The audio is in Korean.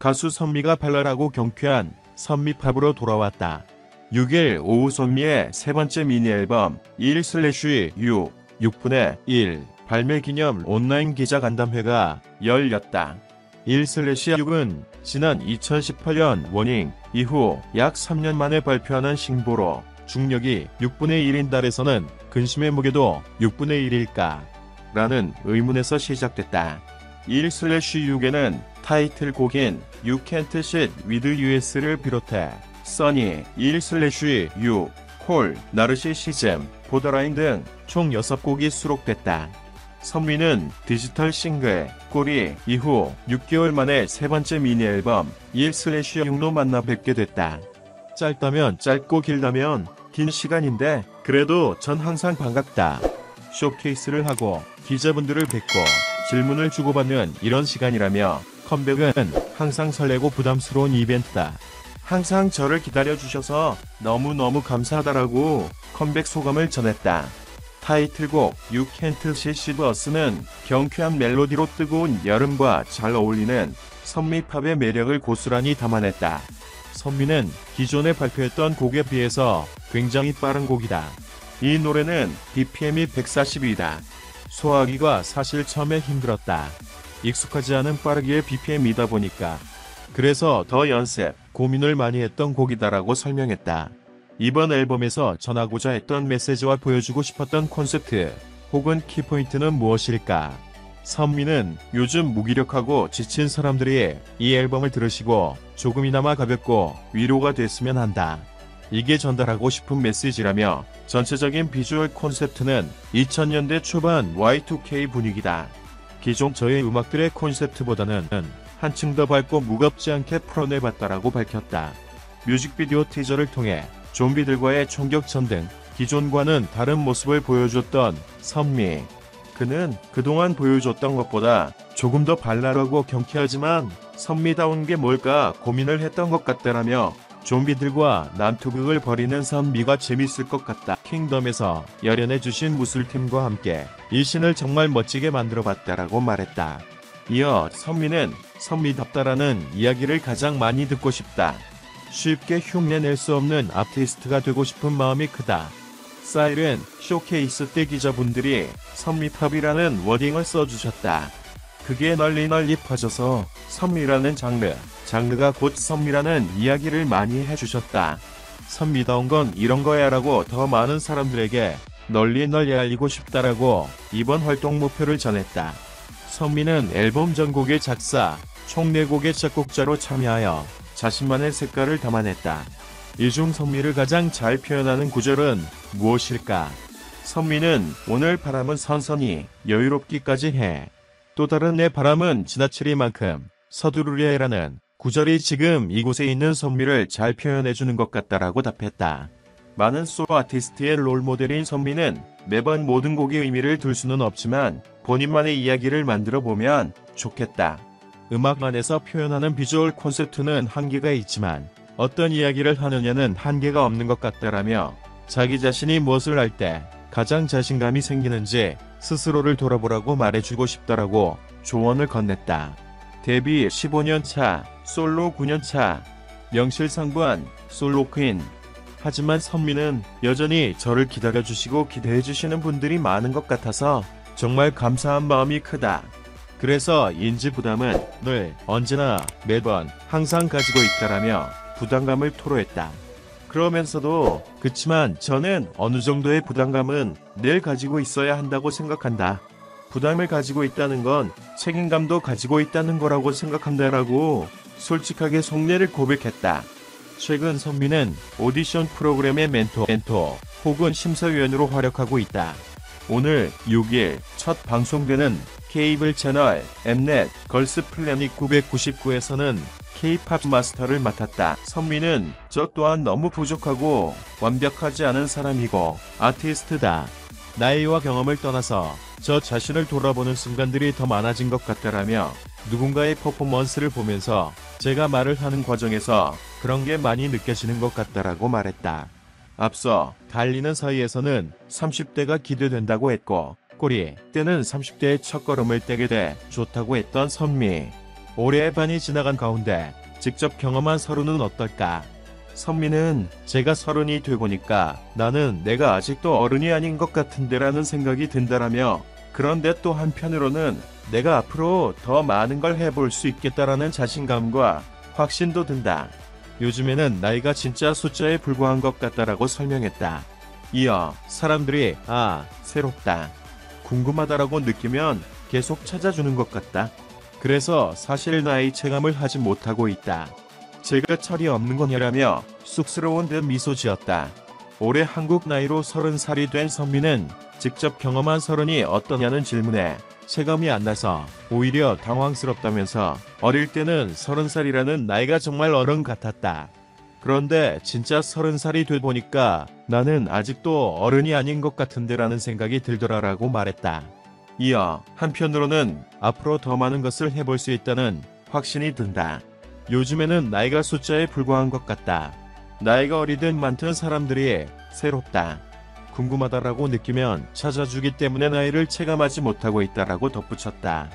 가수 선미가 발랄하고 경쾌한 선미팝으로 돌아왔다. 6일 오후 선미의 세 번째 미니 앨범 1/6 6분의 1 발매 기념 온라인 기자 간담회가 열렸다. 1/6은 지난 2018년 워닝 이후 약 3년 만에 발표하는 신보로 중력이 6분의 1인 달에서는 근심의 무게도 6분의 1일까? 라는 의문에서 시작됐다. 1/6에는 타이틀곡인 You Can't Sit With US를 비롯해 써니, 1/6, 콜, 나르시시즘, 보더라인 등 총 6곡이 수록됐다. 선미는 디지털 싱글 꼬리 이후 6개월 만에 세 번째 미니 앨범 1/6로 만나 뵙게 됐다. 짧다면 짧고 길다면 긴 시간인데 그래도 전 항상 반갑다. 쇼케이스를 하고 기자분들을 뵙고 질문을 주고받는 이런 시간이라며 컴백은 항상 설레고 부담스러운 이벤트다. 항상 저를 기다려주셔서 너무너무 감사하다라고 컴백 소감을 전했다. 타이틀곡 You Can't Sit With Us는 경쾌한 멜로디로 뜨거운 여름과 잘 어울리는 선미팝의 매력을 고스란히 담아냈다. 선미는 기존에 발표했던 곡에 비해서 굉장히 빠른 곡이다. 이 노래는 BPM이 140이다. 소화하기가 사실 처음에 힘들었다. 익숙하지 않은 빠르기의 BPM이다 보니까. 그래서 더 연습, 고민을 많이 했던 곡이다라고 설명했다. 이번 앨범에서 전하고자 했던 메시지와 보여주고 싶었던 콘셉트 혹은 키포인트는 무엇일까? 선미는 요즘 무기력하고 지친 사람들이 이 앨범을 들으시고 조금이나마 가볍고 위로가 됐으면 한다. 이게 전달하고 싶은 메시지라며 전체적인 비주얼 콘셉트는 2000년대 초반 Y2K 분위기다. 기존 저의 음악들의 콘셉트보다는 한층 더 밝고 무겁지 않게 풀어내봤다라고 밝혔다. 뮤직비디오 티저를 통해 좀비들과의 총격전 등 기존과는 다른 모습을 보여줬던 선미. 그는 그동안 보여줬던 것보다 조금 더 발랄하고 경쾌하지만 선미다운 게 뭘까 고민을 했던 것 같다라며 좀비들과 난투극을 벌이는 선미가 재밌을 것 같다. 킹덤에서 열연해주신 무술팀과 함께 이 씬을 정말 멋지게 만들어봤다라고 말했다. 이어 선미는 선미답다라는 이야기를 가장 많이 듣고 싶다. 쉽게 흉내낼 수 없는 아티스트가 되고 싶은 마음이 크다. 사이렌 쇼케이스 때 기자분들이 선미팝이라는 워딩을 써주셨다. 그게 널리 퍼져서 선미라는 장르가 곧 선미라는 이야기를 많이 해주셨다. 선미다운 건 이런 거야 라고 더 많은 사람들에게 널리 알리고 싶다라고 이번 활동 목표를 전했다. 선미는 앨범 전곡의 작사, 총 4곡의 작곡자로 참여하여 자신만의 색깔을 담아냈다. 이 중 선미를 가장 잘 표현하는 구절은 무엇일까? 선미는 오늘 바람은 선선히 여유롭기까지 해. 또 다른 내 바람은 지나치리만큼 서두르려 해라는 구절이 지금 이곳에 있는 선미를 잘 표현해주는 것 같다라고 답했다. 많은 솔로 아티스트의 롤모델인 선미는 매번 모든 곡의 의미를 둘 수는 없지만 본인만의 이야기를 만들어보면 좋겠다. 음악 안에서 표현하는 비주얼 콘셉트는 한계가 있지만 어떤 이야기를 하느냐는 한계가 없는 것 같다라며 자기 자신이 무엇을 할 때 가장 자신감이 생기는지 스스로를 돌아보라고 말해주고 싶다라고 조언을 건넸다. 데뷔 15년 차, 솔로 9년 차, 명실상부한 솔로 퀸. 하지만 선미는 여전히 저를 기다려주시고 기대해주시는 분들이 많은 것 같아서 정말 감사한 마음이 크다. 그래서 인지 부담은 늘 언제나 매번 항상 가지고 있다라며 부담감을 토로했다. 그러면서도 그치만 저는 어느 정도의 부담감은 늘 가지고 있어야 한다고 생각한다. 부담을 가지고 있다는 건 책임감도 가지고 있다는 거라고 생각한다라고 솔직하게 속내를 고백했다. 최근 선미는 오디션 프로그램의 멘토 혹은 심사위원으로 활약하고 있다. 오늘 6일 첫 방송되는 케이블 채널 엠넷 걸스 플래닛 999에서는 K-팝 마스터를 맡았다. 선미는 저 또한 너무 부족하고 완벽하지 않은 사람이고 아티스트다. 나이와 경험을 떠나서 저 자신을 돌아보는 순간들이 더 많아진 것 같다라며 누군가의 퍼포먼스를 보면서 제가 말을 하는 과정에서 그런 게 많이 느껴지는 것 같다라고 말했다. 앞서 달리는 사이에서는 30대가 기대된다고 했고 꼬리 때는 30대의 첫걸음을 떼게 돼 좋다고 했던 선미. 올해의 반이 지나간 가운데 직접 경험한 서른은 어떨까? 선미는 제가 서른이 되보니까 나는 내가 아직도 어른이 아닌 것 같은데라는 생각이 든다라며, 그런데 또 한편으로는 내가 앞으로 더 많은 걸 해볼 수 있겠다라는 자신감과 확신도 든다. 요즘에는 나이가 진짜 숫자에 불과한 것 같다라고 설명했다. 이어 사람들이 새롭다, 궁금하다라고 느끼면 계속 찾아주는 것 같다. 그래서 사실 나이 체감을 하지 못하고 있다. 제가 철이 없는 거냐라며 쑥스러운 듯 미소 지었다. 올해 한국 나이로 30살이 된 선미는 직접 경험한 서른이 어떠냐는 질문에 체감이 안 나서 오히려 당황스럽다면서 어릴 때는 30살이라는 나이가 정말 어른 같았다. 그런데 진짜 30살이 돼 보니까 나는 아직도 어른이 아닌 것 같은데라는 생각이 들더라라고 말했다. 이어 한편으로는 앞으로 더 많은 것을 해볼 수 있다는 확신이 든다. 요즘에는 나이가 숫자에 불과한 것 같다. 나이가 어리든 많든 사람들이 새롭다, 궁금하다라고 느끼면 찾아주기 때문에 나이를 체감하지 못하고 있다라고 덧붙였다.